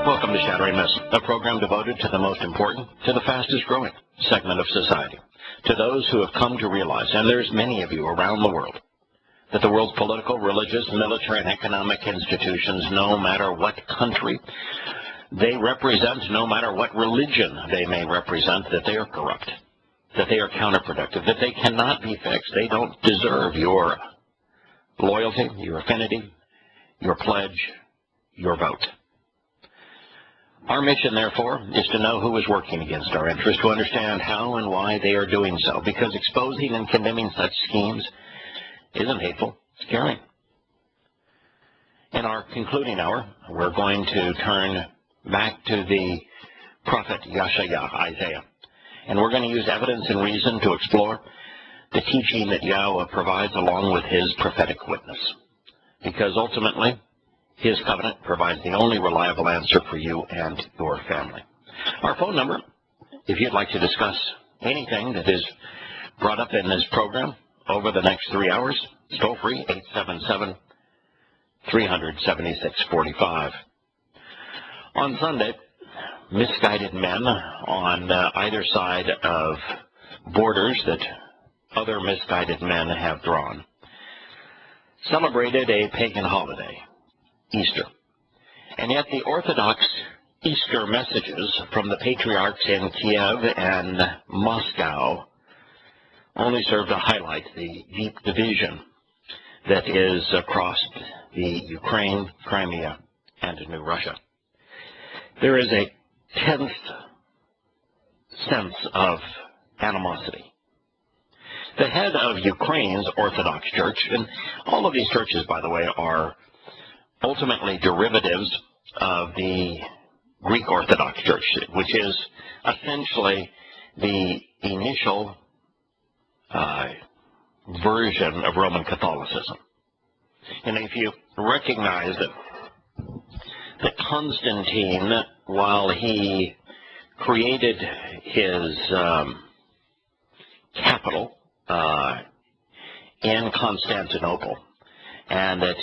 Welcome to Shattering Myths, a program devoted to the most important, to the fastest growing segment of society, to those who have come to realize, and there's many of you around the world, that the world's political, religious, military, and economic institutions, no matter what country they represent, no matter what religion they may represent, that they are corrupt, that they are counterproductive, that they cannot be fixed. They don't deserve your loyalty, your affinity, your pledge, your vote. Our mission, therefore, is to know who is working against our interests, to understand how and why they are doing so, because exposing and condemning such schemes isn't hateful, it's caring. In our concluding hour, we're going to turn back to the prophet Isaiah, and we're going to use evidence and reason to explore the teaching that Yahowah provides along with his prophetic witness, because ultimately, his covenant provides the only reliable answer for you and your family. Our phone number, if you'd like to discuss anything that is brought up in this program over the next 3 hours, is toll-free, 877-300-7645. On Sunday, misguided men on either side of borders that other misguided men have drawn celebrated a pagan holiday, Easter. And yet the Orthodox Easter messages from the patriarchs in Kiev and Moscow only serve to highlight the deep division that is across the Ukraine, Crimea, and New Russia. There is a tense sense of animosity. The head of Ukraine's Orthodox Church, and all of these churches, by the way, are ultimately derivatives of the Greek Orthodox Church, which is essentially the initial version of Roman Catholicism. And if you recognize that Constantine, while he created his capital in Constantinople, and that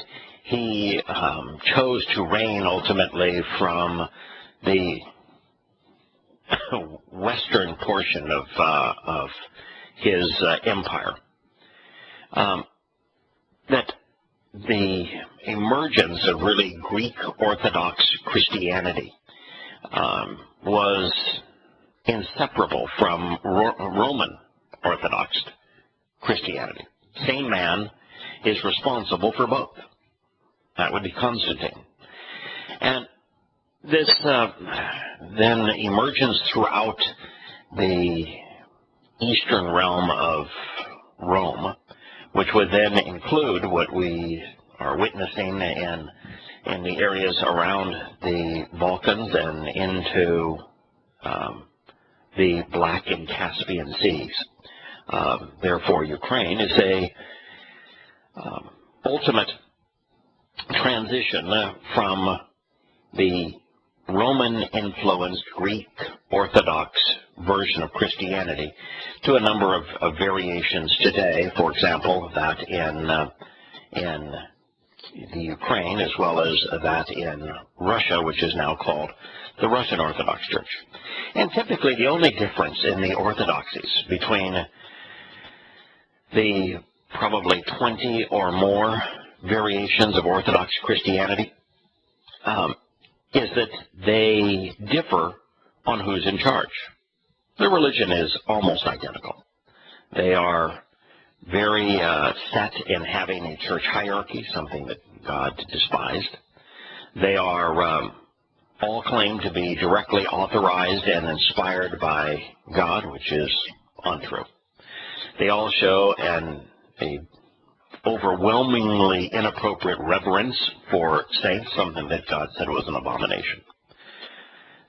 he chose to reign ultimately from the western portion of his empire, that the emergence of really Greek Orthodox Christianity was inseparable from Roman Orthodox Christianity. Same man is responsible for both. That would be Constantine. And this then emergence throughout the eastern realm of Rome, which would then include what we are witnessing in the areas around the Balkans and into the Black and Caspian Seas. Therefore, Ukraine is a ultimate transition from the Roman-influenced Greek Orthodox version of Christianity to a number of variations today. For example, that in the Ukraine, as well as that in Russia, which is now called the Russian Orthodox Church. And typically, the only difference in the orthodoxies between the probably 20 or more variations of Orthodox Christianity is that they differ on who's in charge. Their religion is almost identical. They are very set in having a church hierarchy, something that God despised. They are all claim to be directly authorized and inspired by God, which is untrue. They all show a overwhelmingly inappropriate reverence for saints, something that God said was an abomination.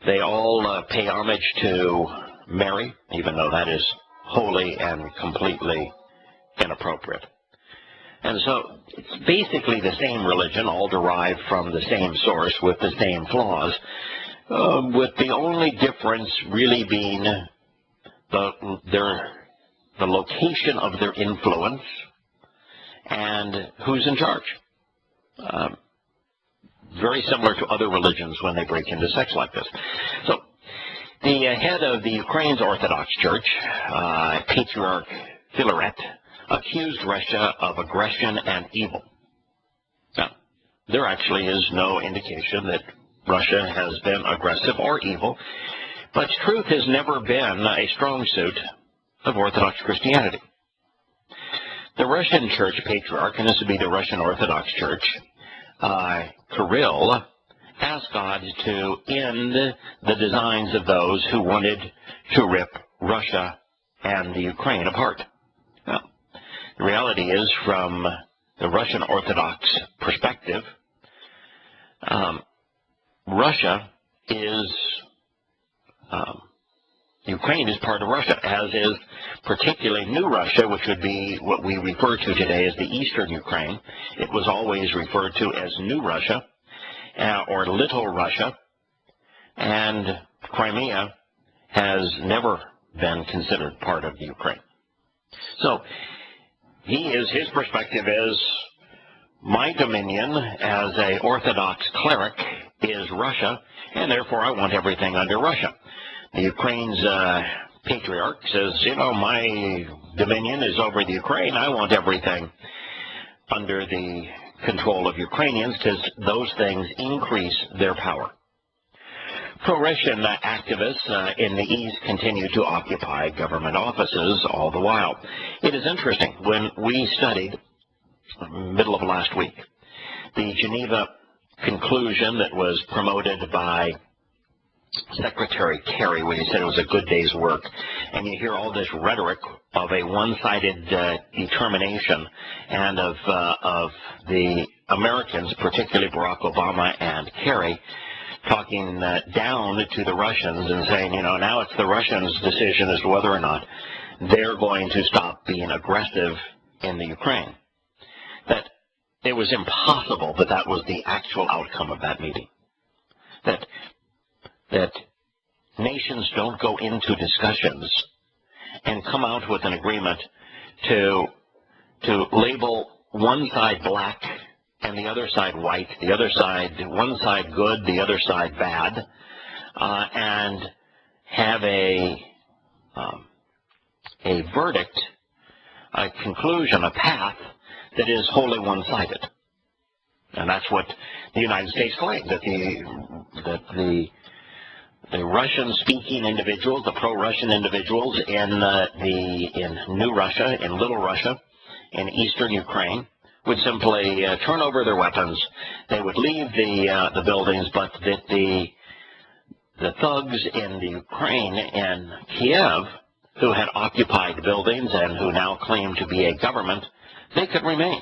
They all pay homage to Mary, even though that is wholly and completely inappropriate. And so it's basically the same religion, all derived from the same source with the same flaws, with the only difference really being the location of their influence and who's in charge. very similar to other religions when they break into sects like this. So the head of the Ukraine's Orthodox Church, Patriarch Filaret, accused Russia of aggression and evil. Now, there actually is no indication that Russia has been aggressive or evil, but truth has never been a strong suit of Orthodox Christianity. The Russian Church Patriarch, and this would be the Russian Orthodox Church, Kirill, asked God to end the designs of those who wanted to rip Russia and the Ukraine apart. Well, the reality is, from the Russian Orthodox perspective, Russia is, Ukraine is part of Russia, as is particularly New Russia, which would be what we refer to today as the Eastern Ukraine. It was always referred to as New Russia, or Little Russia, and Crimea has never been considered part of the Ukraine. So his perspective is, my dominion as an Orthodox cleric is Russia, and therefore I want everything under Russia. The Ukraine's patriarch says, my dominion is over the Ukraine. I want everything under the control of Ukrainians, because those things increase their power. Pro-Russian activists in the East continue to occupy government offices all the while. It is interesting, when we studied, middle of last week, the Geneva conclusion that was promoted by Secretary Kerry, when he said it was a good day's work, and you hear all this rhetoric of a one-sided determination, and of the Americans, particularly Barack Obama and Kerry, talking down to the Russians and saying, now it's the Russians' decision as to whether or not they're going to stop being aggressive in the Ukraine. That it was impossible that that was the actual outcome of that meeting. That nations don't go into discussions and come out with an agreement to label one side black and the other side white, the other side, one side good, the other side bad, and have a verdict, a conclusion, a path that is wholly one-sided. And that's what the United States claimed, that the Russian-speaking individuals, the pro-Russian individuals in New Russia, in Little Russia, in eastern Ukraine, would simply turn over their weapons. They would leave the buildings, but that the thugs in the Ukraine and Kiev, who had occupied buildings and who now claim to be a government, they could remain.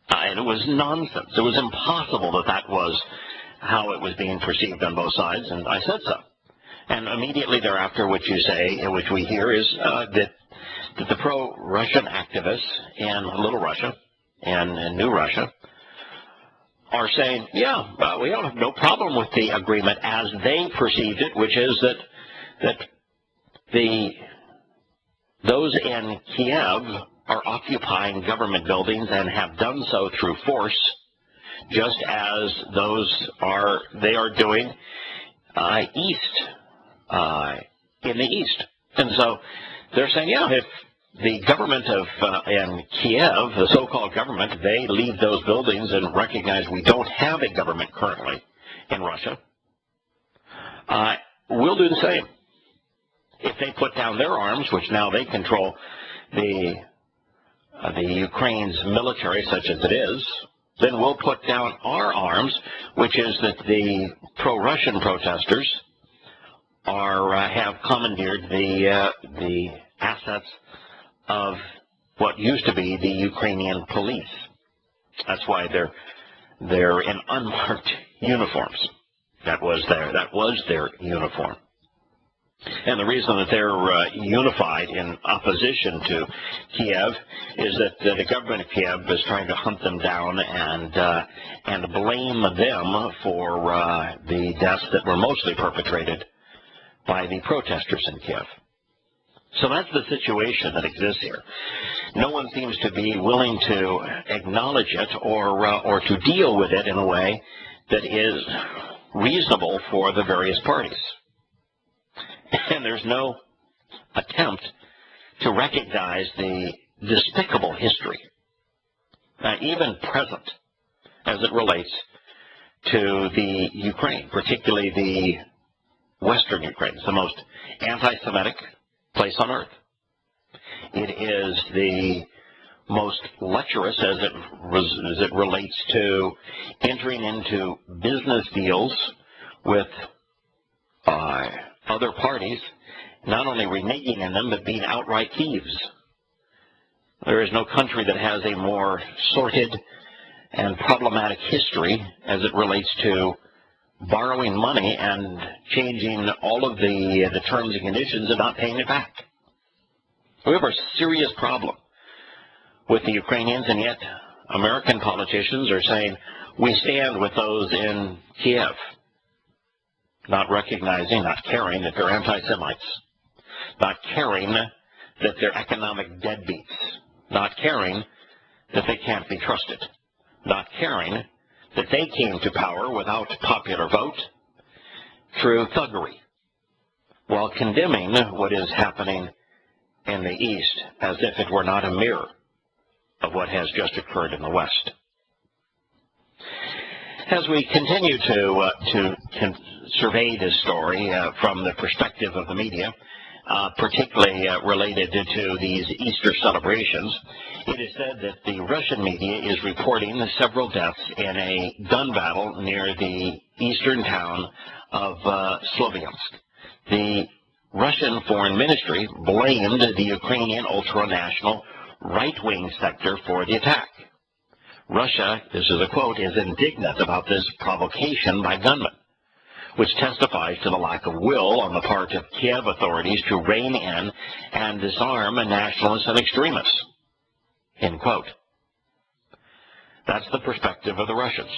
And it was nonsense. It was impossible that that was how it was being perceived on both sides, and I said so. And immediately thereafter, what you say, which we hear, is that the pro-Russian activists in Little Russia and New Russia are saying, we don't have no problem with the agreement as they perceived it, which is that those in Kiev are occupying government buildings and have done so through force, just as they are doing in the East. And so they're saying, if the government in Kiev, the so-called government, they leave those buildings and recognize we don't have a government currently in Russia, we'll do the same. If they put down their arms, which now they control the Ukraine's military, such as it is, then we'll put down our arms, which is that the pro-Russian protesters have commandeered the assets of what used to be the Ukrainian police. That's why they're in unmarked uniforms. That was their uniform. And the reason that they're unified in opposition to Kiev is that the government of Kiev is trying to hunt them down and blame them for the deaths that were mostly perpetrated by the protesters in Kiev. So that's the situation that exists here. No one seems to be willing to acknowledge it or to deal with it in a way that is reasonable for the various parties. And there's no attempt to recognize the despicable history, even present, as it relates to the Ukraine, particularly the Western Ukraine. It's the most anti-Semitic place on earth. It is the most lecherous as it relates to entering into business deals with other parties, not only reneging in them, but being outright thieves. There is no country that has a more sordid and problematic history as it relates to borrowing money and changing all of the terms and conditions and not paying it back. We have a serious problem with the Ukrainians, and yet American politicians are saying we stand with those in Kiev, not recognizing, not caring that they're anti-Semites, not caring that they're economic deadbeats, not caring that they can't be trusted, not caring that they came to power without popular vote through thuggery, while condemning what is happening in the East as if it were not a mirror of what has just occurred in the West. As we continue to survey this story from the perspective of the media, particularly related to these Easter celebrations, it is said that the Russian media is reporting several deaths in a gun battle near the eastern town of Sloviansk. The Russian Foreign Ministry blamed the Ukrainian ultranational right-wing sector for the attack. Russia, this is a quote, is indignant about this provocation by gunmen, which testifies to the lack of will on the part of Kiev authorities to rein in and disarm nationalists and extremists. End quote. That's the perspective of the Russians.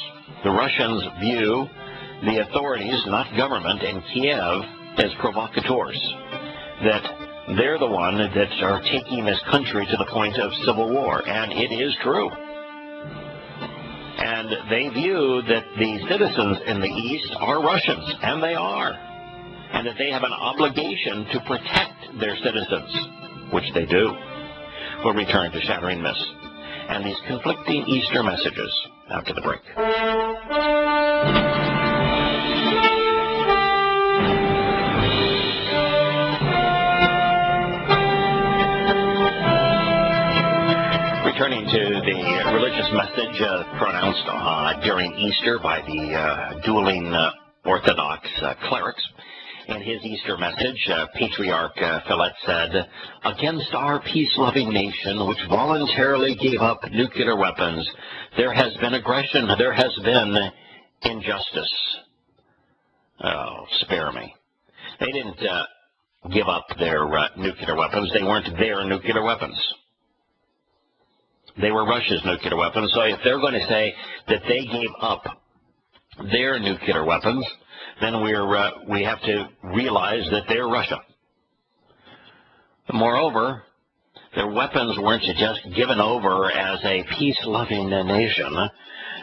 The Russians view the authorities, not government, in Kiev as provocateurs, that they're the one that are taking this country to the point of civil war, and it is true. And they view that the citizens in the East are Russians, and they are, and that they have an obligation to protect their citizens, which they do. We'll return to Shattering Myths and these conflicting Easter messages after the break. Returning to the religious message pronounced during Easter by the dueling Orthodox clerics. In his Easter message, Patriarch Philip said, "Against our peace-loving nation, which voluntarily gave up nuclear weapons, there has been aggression, there has been injustice." Oh, spare me. They didn't give up their nuclear weapons. They weren't their nuclear weapons. They were Russia's nuclear weapons. So if they're going to say that they gave up their nuclear weapons, then we have to realize that they're Russia. Moreover, their weapons weren't just given over as a peace-loving nation.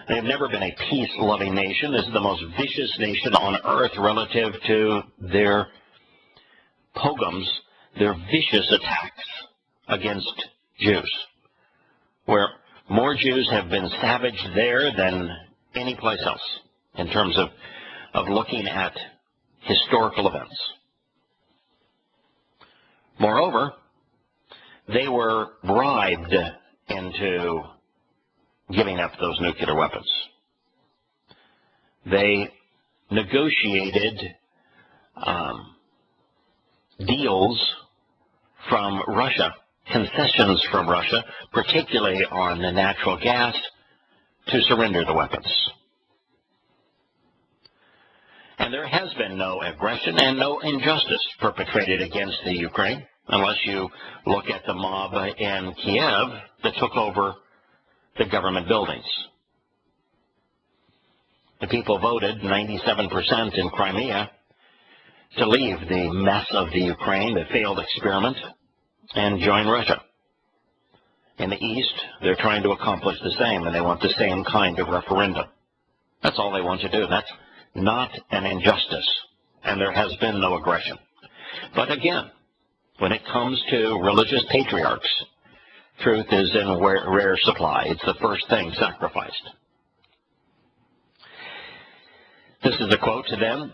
They've never been a peace-loving nation. This is the most vicious nation on earth relative to their pogroms, their vicious attacks against Jews, where more Jews have been savaged there than any place else in terms of looking at historical events. Moreover, they were bribed into giving up those nuclear weapons. They negotiated deals from Russia, concessions from Russia, particularly on the natural gas, to surrender the weapons. And there has been no aggression and no injustice perpetrated against the Ukraine, unless you look at the mob in Kiev that took over the government buildings. The people voted 97% in Crimea to leave the mess of the Ukraine, the failed experiment and join Russia. In the East, they're trying to accomplish the same, and they want the same kind of referendum. That's all they want to do. That's not an injustice, and there has been no aggression. But again, when it comes to religious patriarchs, truth is in rare supply. It's the first thing sacrificed. This is a quote to them.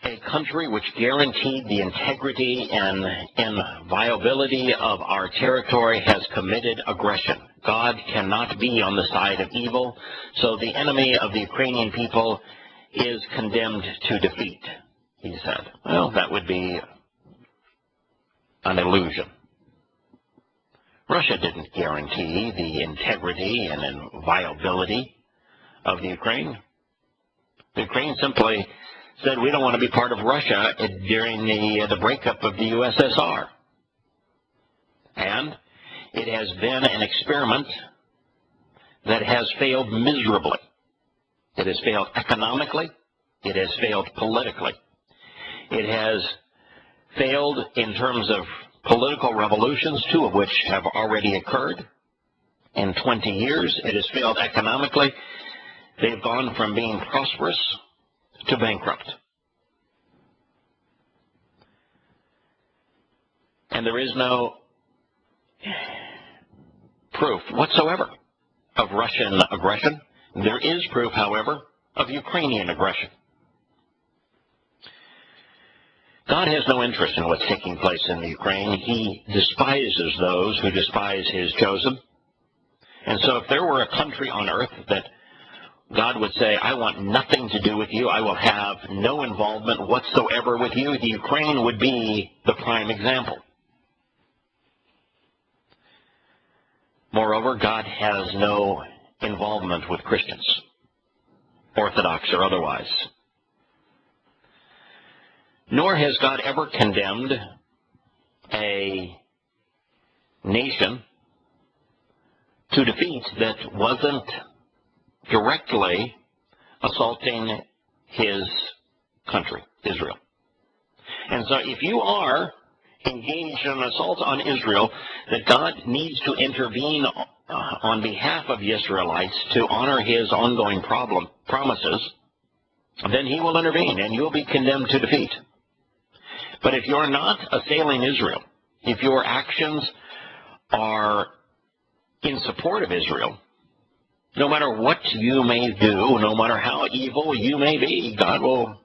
A country which guaranteed the integrity and inviolability of our territory has committed aggression. God cannot be on the side of evil, so the enemy of the Ukrainian people is condemned to defeat, he said. Well, that would be an illusion. Russia didn't guarantee the integrity and inviolability of the Ukraine. The Ukraine simply said, we don't want to be part of Russia during the breakup of the USSR. And it has been an experiment that has failed miserably. It has failed economically. It has failed politically. It has failed in terms of political revolutions, 2 of which have already occurred in 20 years. It has failed economically. They've gone from being prosperous to bankrupt. And there is no proof whatsoever of Russian aggression. There is proof, however, of Ukrainian aggression. God has no interest in what's taking place in the Ukraine. He despises those who despise his chosen. And so if there were a country on earth that God would say, I want nothing to do with you, I will have no involvement whatsoever with you, the Ukraine would be the prime example. Moreover, God has no involvement with Christians, Orthodox or otherwise. Nor has God ever condemned a nation to defeat that wasn't directly assaulting his country, Israel. And so if you are engaged in an assault on Israel, that God needs to intervene on behalf of the Israelites to honor his ongoing promises, then he will intervene and you'll be condemned to defeat. But if you're not assailing Israel, if your actions are in support of Israel, no matter what you may do, no matter how evil you may be, God will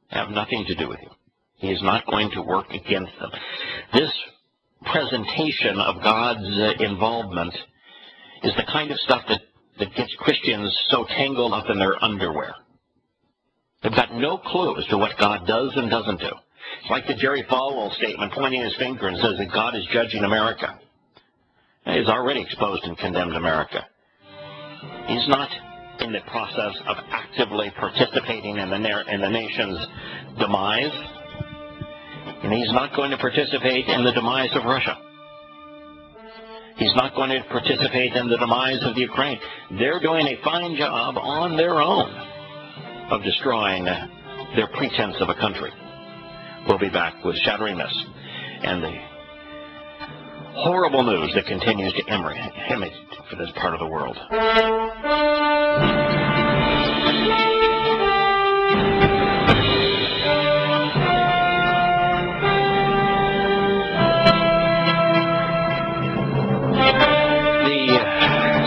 have nothing to do with you. He is not going to work against them. This presentation of God's involvement is the kind of stuff that gets Christians so tangled up in their underwear. They've got no clue as to what God does and doesn't do. It's like the Jerry Falwell statement, pointing his finger and says that God is judging America. He's already exposed and condemned America. He's not in the process of actively participating in the nation's demise, and he's not going to participate in the demise of Russia. He's not going to participate in the demise of the Ukraine. They're doing a fine job on their own of destroying their pretense of a country. We'll be back with Shattering Myths and the horrible news that continues to emanate for this part of the world. The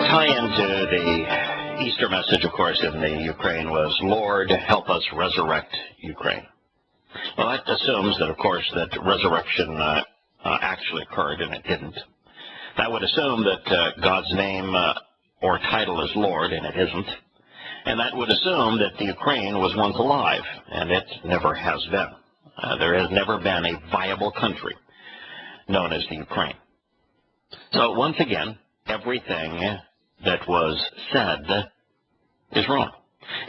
tie-in to the Easter message, of course, in the Ukraine was, Lord, help us resurrect Ukraine. Well, that assumes that, of course, that resurrection actually occurred, and it didn't. That would assume that God's name or title is Lord, and it isn't. And that would assume that the Ukraine was once alive, and it never has been. There has never been a viable country known as the Ukraine. So once again, everything that was said is wrong.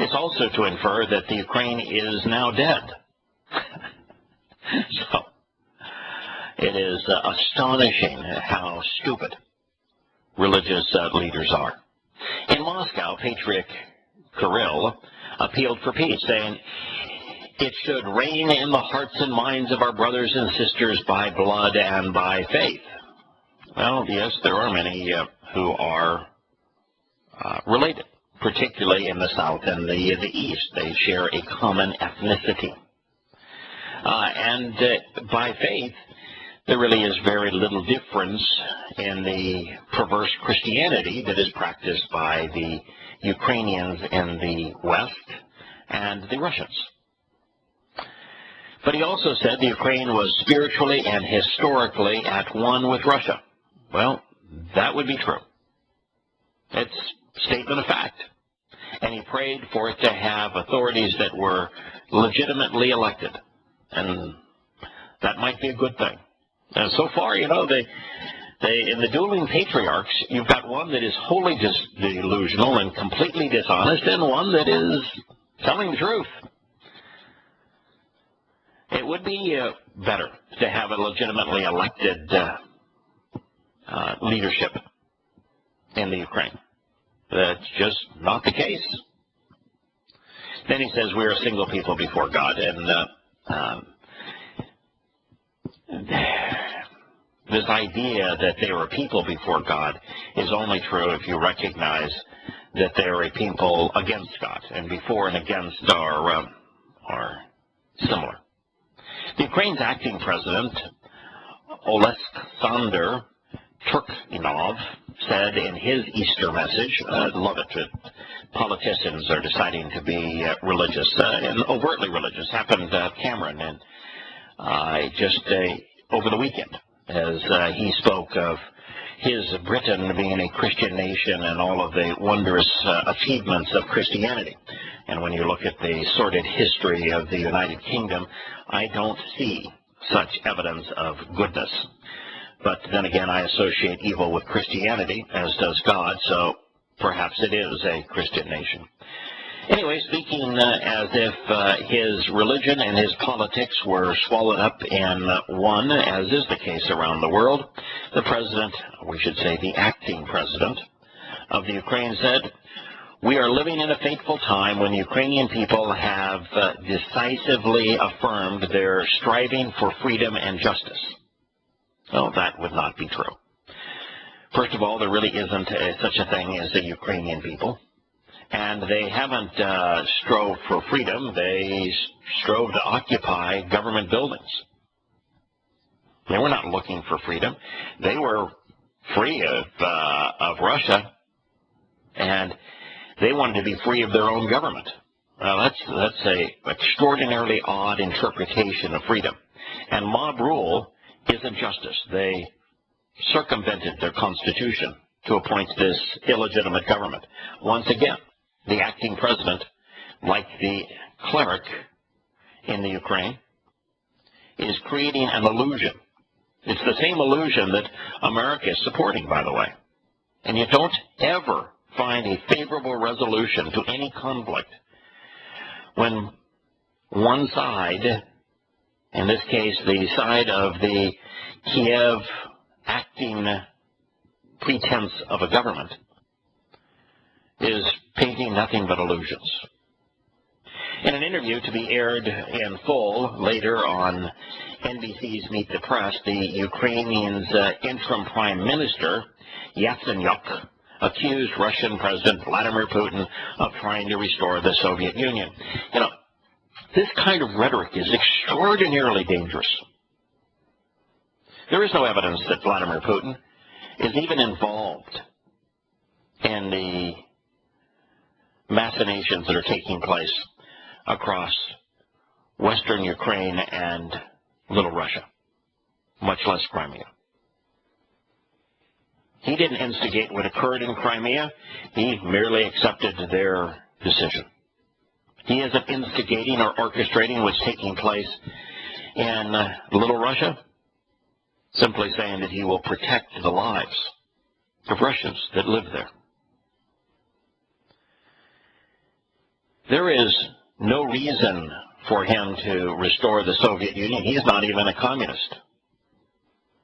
It's also to infer that the Ukraine is now dead. So it is astonishing how stupid religious leaders are. In Moscow, Patriarch Kirill appealed for peace, saying, it should reign in the hearts and minds of our brothers and sisters by blood and by faith. Well, yes, there are many who are related, particularly in the South and the East. They share a common ethnicity. And by faith, there really is very little difference in the perverse Christianity that is practiced by the Ukrainians in the West and the Russians. But he also said the Ukraine was spiritually and historically at one with Russia. Well, that would be true. It's a statement of fact. And he prayed for it to have authorities that were legitimately elected. And that might be a good thing. And so far, you know, they in the dueling patriarchs, you've got one that is wholly delusional and completely dishonest, and one that is telling the truth. It would be better to have a legitimately elected leadership in the Ukraine. That's just not the case. Then he says we are a single people before God, and this idea that they are a people before God is only true if you recognize that they are a people against God, and before and against are similar. The Ukraine's acting president, Oleksandr Turkmenov, said in his Easter message, I love it that politicians are deciding to be religious, and overtly religious. Happened Cameron and just over the weekend, as he spoke of his Britain being a Christian nation and all of the wondrous achievements of Christianity. And when you look at the sordid history of the United Kingdom, I don't see such evidence of goodness. But then again, I associate evil with Christianity, as does God, so perhaps it is a Christian nation. Anyway, speaking as if his religion and his politics were swallowed up in one, as is the case around the world, the president, we should say the acting president of the Ukraine, said, "We are living in a fateful time when Ukrainian people have decisively affirmed their striving for freedom and justice." Well, that would not be true. First of all, there really isn't such a thing as the Ukrainian people. And they haven't strove for freedom. They strove to occupy government buildings. They were not looking for freedom. They were free of Russia, and they wanted to be free of their own government. Well, that's a extraordinarily odd interpretation of freedom. And mob rule isn't justice. They circumvented their constitution to appoint this illegitimate government. Once again, the acting president, like the cleric in the Ukraine, is creating an illusion. It's the same illusion that America is supporting, by the way. And you don't ever find a favorable resolution to any conflict when one side, in this case the side of the Kiev acting pretense of a government, is painting nothing but illusions. In an interview to be aired in full later on NBC's Meet the Press, the Ukrainian's interim prime minister, Yatsenyuk, accused Russian President Vladimir Putin of trying to restore the Soviet Union. You know, this kind of rhetoric is extraordinarily dangerous. There is no evidence that Vladimir Putin is even involved in the machinations that are taking place across western Ukraine and Little Russia, much less Crimea. He didn't instigate what occurred in Crimea. He merely accepted their decision. He isn't instigating or orchestrating what's taking place in Little Russia, simply saying that he will protect the lives of Russians that live there. There is no reason for him to restore the Soviet Union. He's not even a communist.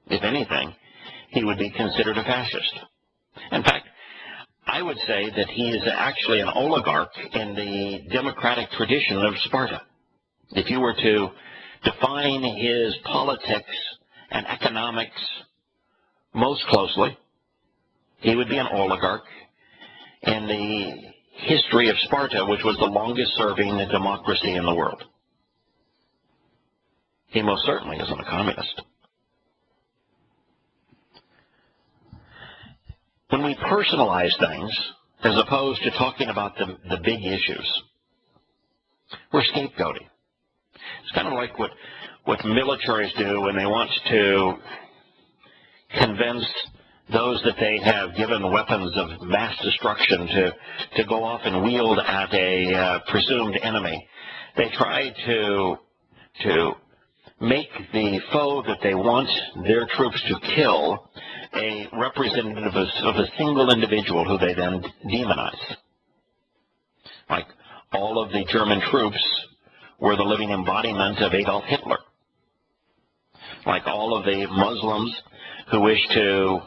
If anything, he would be considered a fascist. In fact, I would say that he is actually an oligarch in the democratic tradition of Sparta. If you were to define his politics and economics most closely, he would be an oligarch in the history of Sparta, which was the longest-serving democracy in the world. He most certainly isn't a communist. When we personalize things, as opposed to talking about the big issues, we're scapegoating. It's kind of like what militaries do when they want to convince those that they have given weapons of mass destruction to go off and wield at a presumed enemy. They try to make the foe that they want their troops to kill a representative of a single individual who they then demonize. Like all of the German troops were the living embodiment of Adolf Hitler. Like all of the Muslims who wish to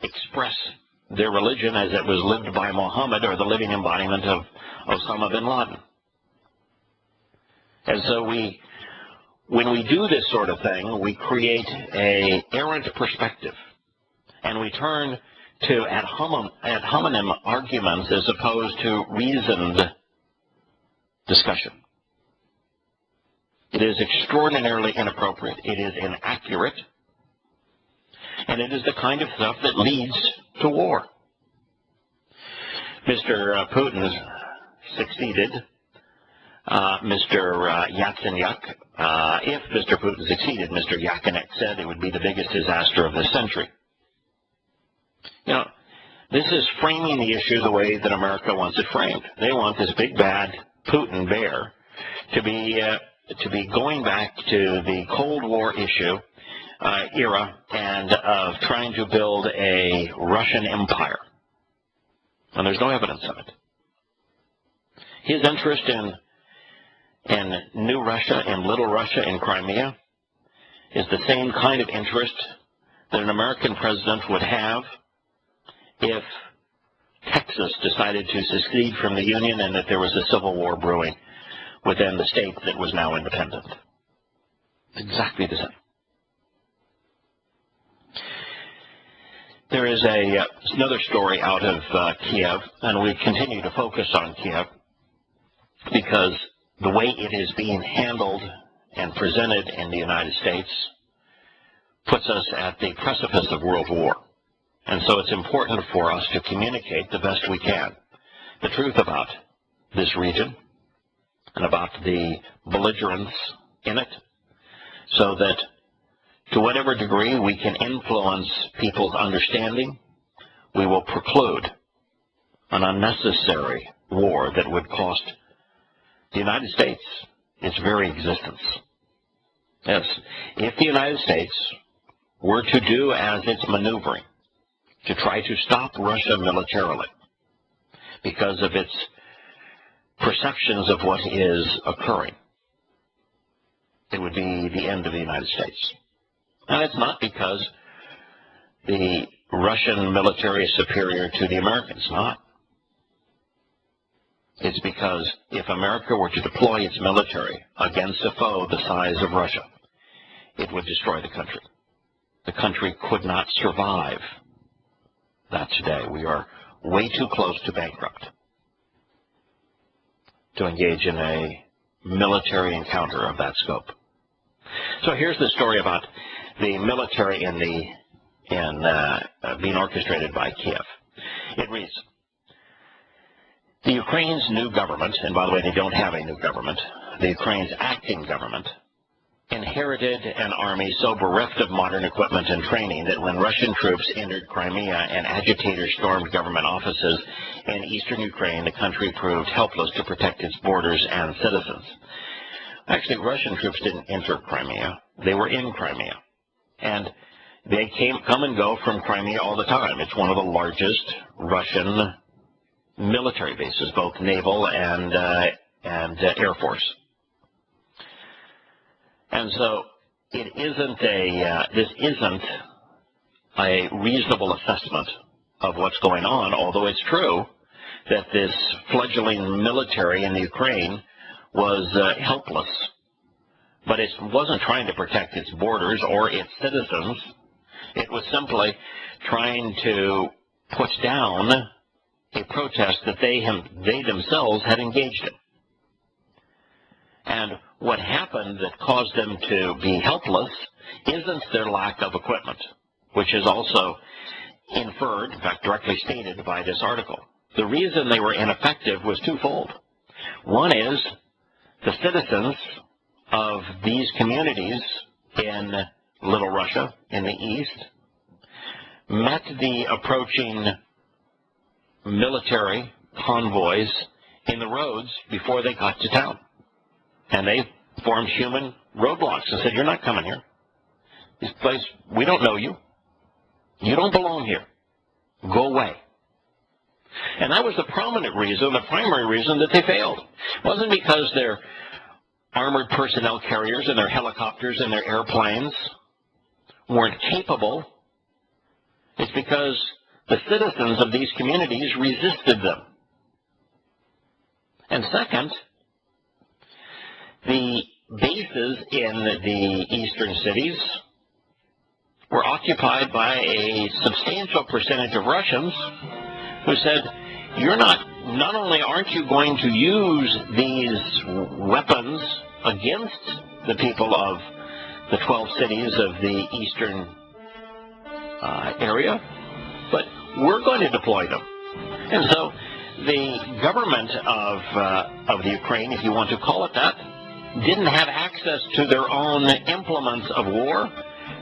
express their religion as it was lived by Muhammad are the living embodiment of Osama bin Laden. And so when we do this sort of thing, we create an errant perspective, and we turn to ad hominem arguments as opposed to reasoned discussion. It is extraordinarily inappropriate. It is inaccurate. And it is the kind of stuff that leads to war. Mr. Putin succeeded. Mr. Yatsenyuk, if Mr. Putin succeeded, Mr. Yatsenyuk said it would be the biggest disaster of this century. You know, this is framing the issue the way that America wants it framed. They want this big bad Putin bear to be going back to the Cold War issue era and of trying to build a Russian empire. And there's no evidence of it. His interest in New Russia, in Little Russia, in Crimea, is the same kind of interest that an American president would have if Texas decided to secede from the Union and that there was a civil war brewing within the state that was now independent. Exactly the same. There is another story out of Kiev, and we continue to focus on Kiev because the way it is being handled and presented in the United States puts us at the precipice of world war. And so it's important for us to communicate the best we can the truth about this region and about the belligerents in it, so that to whatever degree we can influence people's understanding, we will preclude an unnecessary war that would cost the United States its very existence. Yes, if the United States were to do as it's maneuvering, to try to stop Russia militarily because of its perceptions of what is occurring, it would be the end of the United States. And it's not because the Russian military is superior to the Americans, not. It's because if America were to deploy its military against a foe the size of Russia, it would destroy the country. The country could not survive that today. We are way too close to bankrupt to engage in a military encounter of that scope. So here's the story about the military being orchestrated by Kiev. It reads, the Ukraine's new government, and by the way, they don't have a new government, the Ukraine's acting government, inherited an army so bereft of modern equipment and training that when Russian troops entered Crimea and agitators stormed government offices in eastern Ukraine, the country proved helpless to protect its borders and citizens. Actually, Russian troops didn't enter Crimea. They were in Crimea. And they come and go from Crimea all the time. It's one of the largest Russian military bases, both naval and Air Force. And so this isn't a reasonable assessment of what's going on, although it's true that this fledgling military in Ukraine was helpless. But it wasn't trying to protect its borders or its citizens. It was simply trying to put down a protest that they themselves had engaged in. And what happened that caused them to be helpless isn't their lack of equipment, which is also inferred, in fact directly stated by this article. The reason they were ineffective was twofold. One is the citizens of these communities in Little Russia in the east met the approaching military convoys in the roads before they got to town. And they formed human roadblocks and said, "You're not coming here. This place, we don't know you. You don't belong here. Go away." And that was the prominent reason, the primary reason that they failed. It wasn't because their armored personnel carriers and their helicopters and their airplanes weren't capable. It's because the citizens of these communities resisted them. And second, the bases in the eastern cities were occupied by a substantial percentage of Russians who said, not only aren't you going to use these weapons against the people of the 12 cities of the eastern area, but we're going to deploy them. And so the government of the Ukraine, if you want to call it that, didn't have access to their own implements of war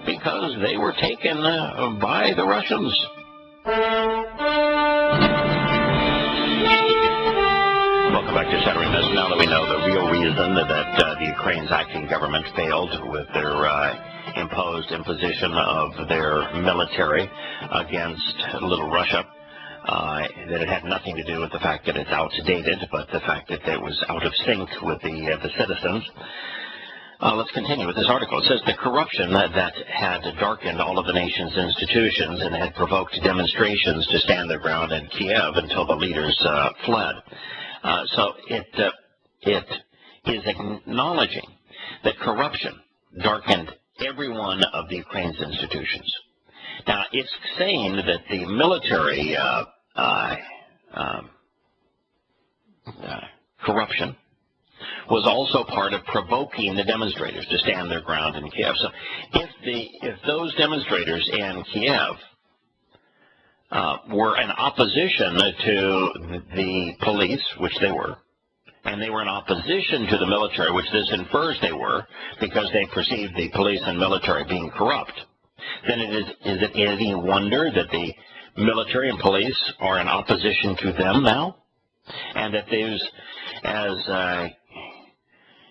because they were taken by the Russians. Welcome back to Shattering Myths. Now that we know the real reason that the Ukraine's acting government failed with their imposed imposition of their military against Little Russia, that it had nothing to do with the fact that it's outdated, but the fact that it was out of sync with the citizens. Let's continue with this article. It says the corruption that had darkened all of the nation's institutions and had provoked demonstrations to stand their ground in Kiev until the leaders fled. So it is acknowledging that corruption darkened every one of the Ukraine's institutions. Now, it's saying that the military corruption was also part of provoking the demonstrators to stand their ground in Kiev. So if those demonstrators in Kiev were in opposition to the police, which they were, and they were in opposition to the military, which this infers they were, because they perceived the police and military being corrupt, then is it any wonder that the military and police are in opposition to them now? And that there's, as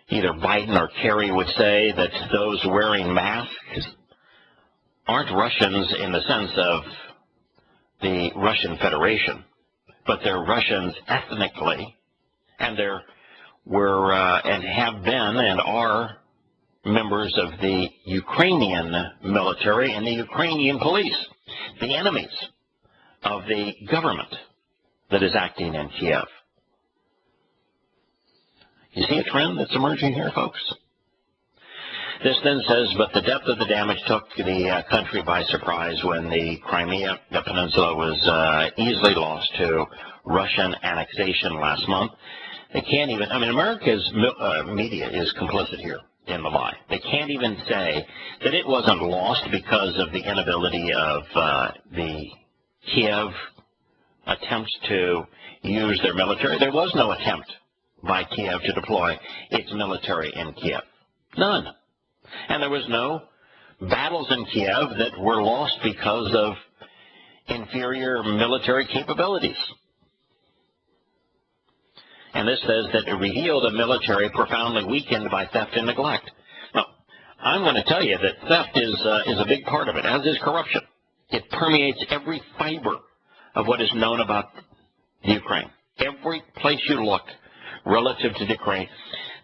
either Biden or Kerry would say, that those wearing masks aren't Russians in the sense of the Russian Federation, but they're Russians ethnically, and were and have been and are members of the Ukrainian military and the Ukrainian police, the enemies of the government that is acting in Kiev. You see a trend that's emerging here, folks? This then says, but the depth of the damage took the country by surprise when the Crimea Peninsula was easily lost to Russian annexation last month. They can't even, America's media is complicit here in the lie. They can't even say that it wasn't lost because of the inability of the Kiev attempts to use their military. There was no attempt by Kiev to deploy its military in Kiev. None. And there was no battles in Kiev that were lost because of inferior military capabilities. And this says that it revealed a military profoundly weakened by theft and neglect. Now, I'm going to tell you that theft is a big part of it, as is corruption. It permeates every fiber of what is known about the Ukraine. Every place you look relative to the Ukraine,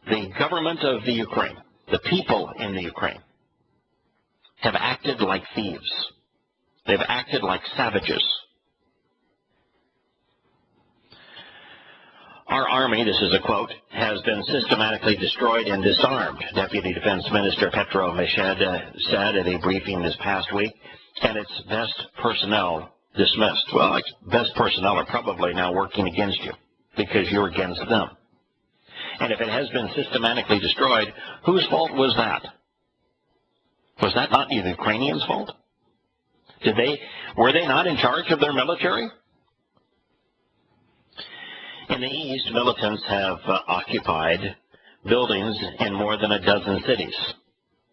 the government of the Ukraine, the people in the Ukraine, have acted like thieves. They've acted like savages. Our army, this is a quote, has been systematically destroyed and disarmed, Deputy Defense Minister Petro Meshed said at a briefing this past week. and its best personnel dismissed. Well, its best personnel are probably now working against you because you're against them. And if it has been systematically destroyed, whose fault was that? Was that not the Ukrainians' fault? Were they not in charge of their military? In the East, militants have occupied buildings in more than a dozen cities,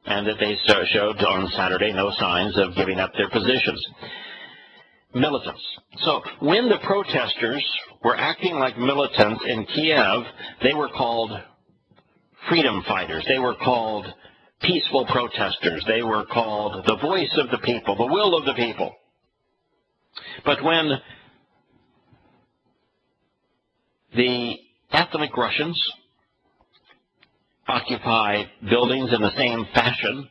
and that they showed on Saturday no signs of giving up their positions. Militants. So when the protesters were acting like militants in Kiev, they were called freedom fighters. They were called peaceful protesters. They were called the voice of the people, the will of the people. But when the ethnic Russians occupy buildings in the same fashion,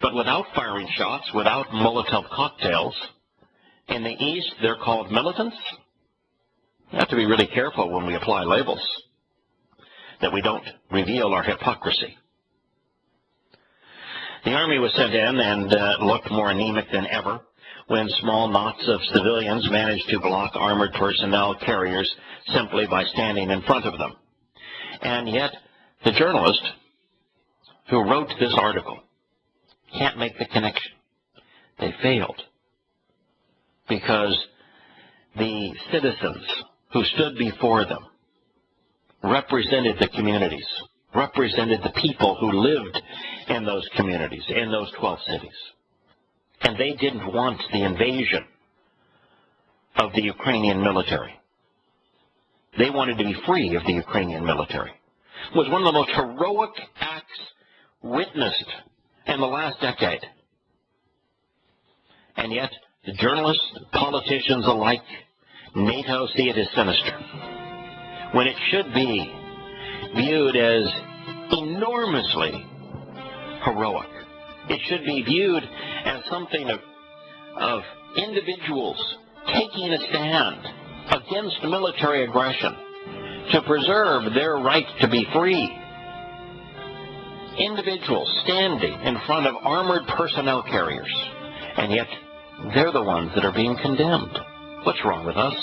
but without firing shots, without Molotov cocktails, in the East they're called militants. We have to be really careful when we apply labels, that we don't reveal our hypocrisy. The army was sent in and looked more anemic than ever when small knots of civilians managed to block armored personnel carriers simply by standing in front of them. And yet, the journalist who wrote this article can't make the connection. They failed because the citizens who stood before them represented the communities, represented the people who lived in those communities, in those 12 cities. And they didn't want the invasion of the Ukrainian military. They wanted to be free of the Ukrainian military. It was one of the most heroic acts witnessed in the last decade. And yet, the journalists, politicians alike, NATO see it as sinister, when it should be viewed as enormously heroic. It should be viewed as something of individuals taking a stand against military aggression to preserve their right to be free. Individuals standing in front of armored personnel carriers, and yet they're the ones that are being condemned. What's wrong with us?